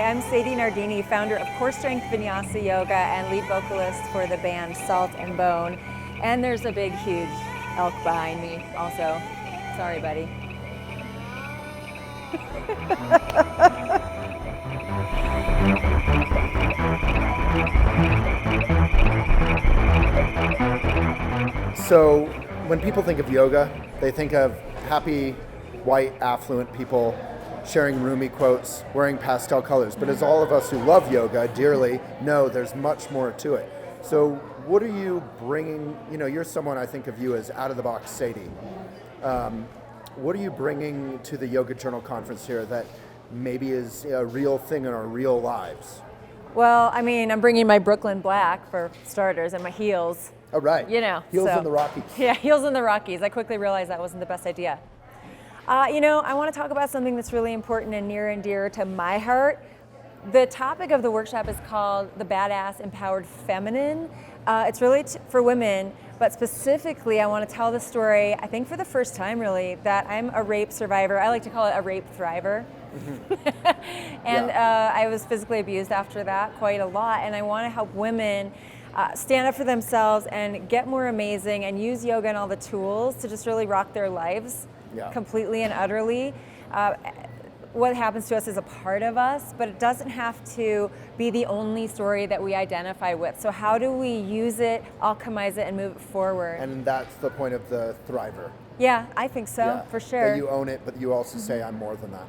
Hi, I'm Sadie Nardini, founder of Core Strength Vinyasa Yoga and lead vocalist for the band Salt and Bone. And there's a big, huge elk behind me also. Sorry, buddy. So when people think of yoga, they think of happy, white, affluent people sharing roomy quotes, wearing pastel colors. But as all of us who love yoga dearly know, there's much more to it. So what are you bringing? You know, you're someone I think of you as out-of-the-box Sadie. What are you bringing to the Yoga Journal conference here that maybe is a real thing in our real lives? Well, I mean, I'm bringing my Brooklyn black for starters and my heels. Oh, right. You know. Heels so. in the Rockies. Yeah, heels in the Rockies. I quickly realized that wasn't the best idea. I want to talk about something that's really important and near and dear to my heart. The topic of the workshop is called the Badass Empowered Feminine. It's really for women, but specifically I want to tell the story, I think for the first time really, that I'm a rape survivor. I like to call it a rape thriver. And I was physically abused after that quite a lot, and I want to help women stand up for themselves and get more amazing and use yoga and all the tools to just really rock their lives completely and utterly. What happens to us is a part of us, but it doesn't have to be the only story that we identify with. So how do we use it, alchemize it, and move it forward? And that's the point of the thriver. Yeah, I think so, for sure. That you own it, but you also say, I'm more than that.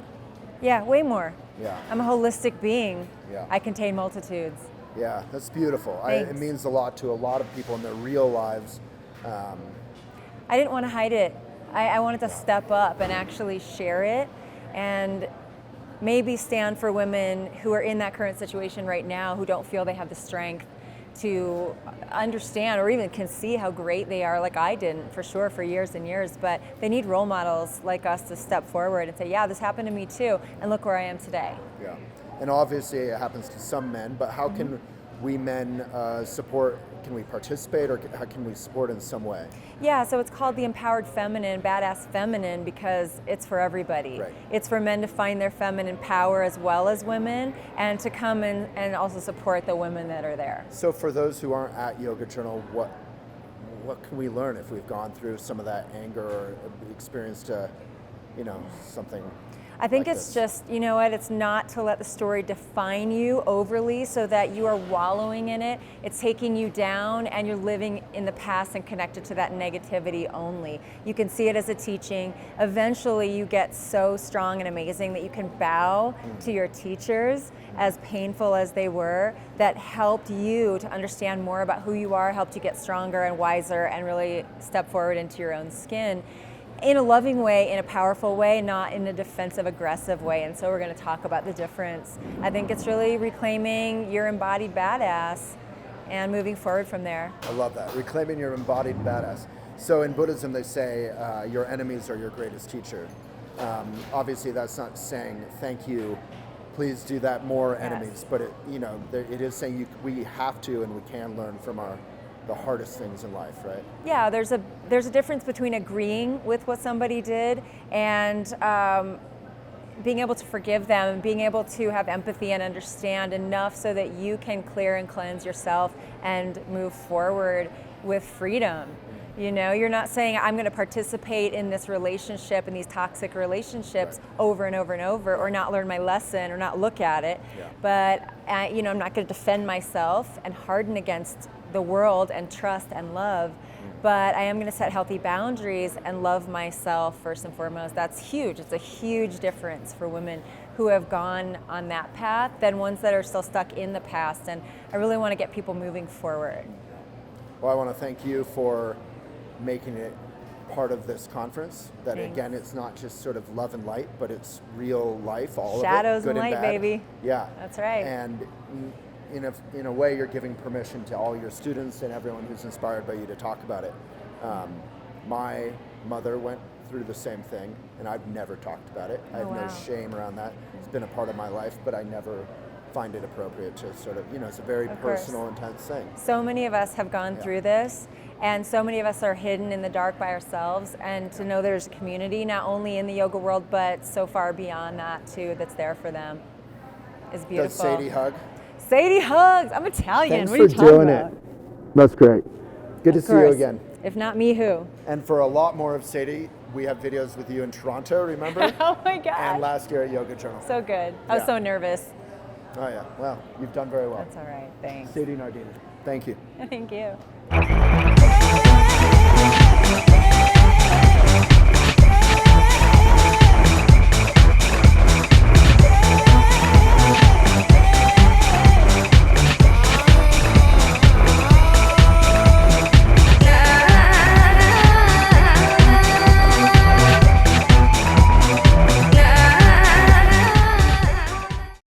Yeah, way more. Yeah. I'm a holistic being. Yeah. I contain multitudes. Yeah, that's beautiful. It means a lot to a lot of people in their real lives. I didn't want to hide it. I wanted to step up and actually share it and maybe stand for women who are in that current situation right now who don't feel they have the strength to understand or even can see how great they are, like I didn't for sure for years and years, but they need role models like us to step forward and say, yeah, this happened to me too, and look where I am today. Yeah, and obviously it happens to some men, but how can we men support? Can we participate, or how can we support in some way? Yeah, so it's called the Empowered Feminine, Badass Feminine, because it's for everybody. Right. It's for men to find their feminine power as well as women, and to come in and also support the women that are there. So for those who aren't at Yoga Journal, what can we learn if we've gone through some of that anger or experienced something? I think like it's this? just, you know what, it's not to let the story define you overly so that you are wallowing in it. It's taking you down and you're living in the past and connected to that negativity only. You can see it as a teaching. Eventually you get so strong and amazing that you can bow to your teachers, as painful as they were, that helped you to understand more about who you are, helped you get stronger and wiser and really step forward into your own skin. In a loving way, in a powerful way, not in a defensive, aggressive way. And so we're going to talk about the difference. I think it's really reclaiming your embodied badass and moving forward from there. I love that, reclaiming your embodied badass. So in Buddhism, they say your enemies are your greatest teacher. Obviously, that's not saying thank you, please do that more enemies, but it is saying we have to and we can learn from the hardest things in life, right? Yeah, there's a difference between agreeing with what somebody did and being able to forgive them, and being able to have empathy and understand enough so that you can clear and cleanse yourself and move forward with freedom. You know, you're not saying I'm going to participate in this relationship, in these toxic relationships over and over and over, or not learn my lesson or not look at it. Yeah. But I'm not going to defend myself and harden against the world and trust and love, but I am going to set healthy boundaries and love myself first and foremost. That's huge. It's a huge difference for women who have gone on that path than ones that are still stuck in the past, and I really want to get people moving forward. Well, I want to thank you for making it part of this conference. That Thanks. Again, it's not just sort of love and light, but it's real life, all Shadows of it, good and light, bad. baby. Yeah, That's right. And in a way, you're giving permission to all your students and everyone who's inspired by you to talk about it. My mother went through the same thing, and I've never talked about it. I have no shame around that. It's been a part of my life, but I never find it appropriate to sort of, it's a very personal, intense thing. So many of us have gone through this, and so many of us are hidden in the dark by ourselves, and to know there's a community, not only in the yoga world, but so far beyond that too, that's there for them. is beautiful. Does Sadie hug? Sadie hugs. I'm Italian. Thanks what are you for talking doing about? it. That's great. Good to Of see you course. again. If not me, who? And for a lot more of Sadie, we have videos with you in Toronto, remember? Oh my God. And last year at Yoga Journal. So good. I was Yeah. so nervous. Oh yeah, well, you've done very well. That's all right. Thanks. Sadie Nardini, thank you. Thank you.